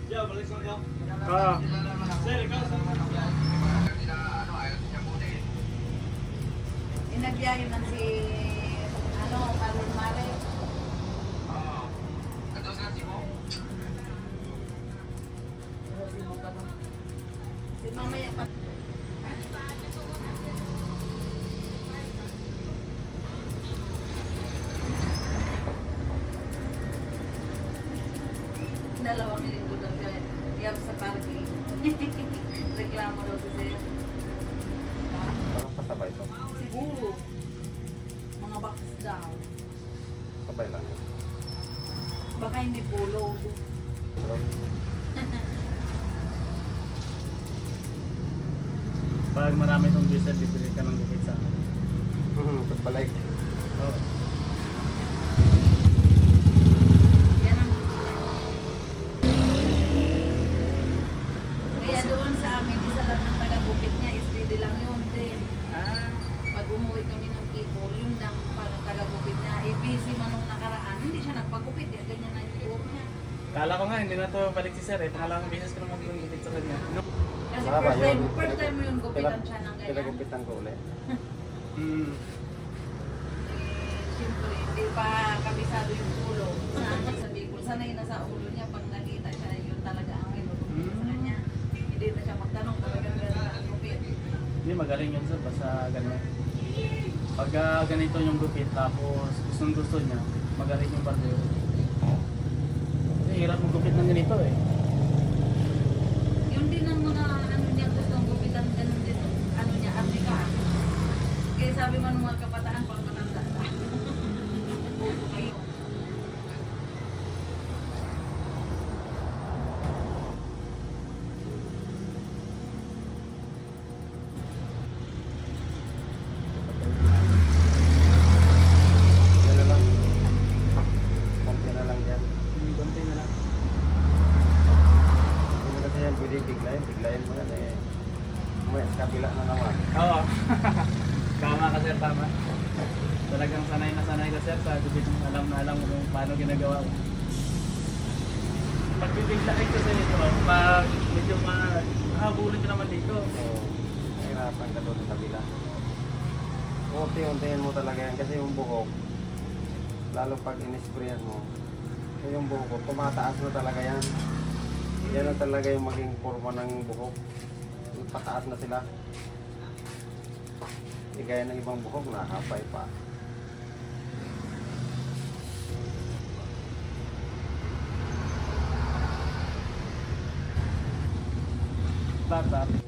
Yo, balik sa iyo. Ah. Sir, ikaw sa Inagbiyahe man si Marlon Mare. Si mamaya pa. Dalawang linggo daw siya sa parking. Reklamo daw si Sir. Parang pasabay to. Siguro. Mga box daw. Sabay lang yun. Baka hindi pulog. Pero, pag marami itong diesel, bibili ka ng gupit sa akin. pagbalik. Oo. Yan ang kaya doon sa amin, isa lang ng taga-bukit niya, steady lang yun din. Pag umuwi kami ng people, yun lang parang taga-bukit niya. Busy man nung nakaraan, hindi siya nagpagupit. Ganyan na yung buhok niya. Kala ko nga, hindi na to balik si Sir eh. Pangalawang beses ko na mag-gupit sa kanya. Kasi Mahaba yun. first time mo yung gupitan siya ng ganyan. Pinagupitan ko ulit. Siyempre, hindi pa kabisado yung ulo. Sa Bicol, sanay na sa ulo niya. Pag nakita siya, yun talaga ang inulong sa kanya. Hindi na siya magtanong, talagang gano'n ang gupit. Hindi, magaling yun Sir, basta ganun. Pag ganito yung gupit, tapos gusto niya, magaling yung barbero. Kasi hirap mo gupit ng ganito eh. Yun din ang mga ano niya gustong gupitan, ganun din ano niya, Afrika. Kaya sabi man mga kabataan, pag matanda ka. Buto kayo. Yan na lang. Konti na lang yan. Konti na lang. Hindi mo kasi yan pwede biglayin. Biglayin mo yan eh. May kabila na naman. Oo. Tama ka Sir, tama. Talagang sanay na sanay ka Sir sa gupit mo. Alam na alam mo kung paano ginagawa mo. Pag bibiglain kasi ito, pag medyo mahabulin ka naman dito. So, nahirapan ka doon sa kabila. Unti-untiin mo talaga yan kasi yung buhok, lalo pag in-sprayan mo, yung buhok, tumataas na talaga yan. Yan na talaga yung maging forma ng buhok. Pataas na sila. Hindi gaya ng ibang buhok na hapay pa. Bata.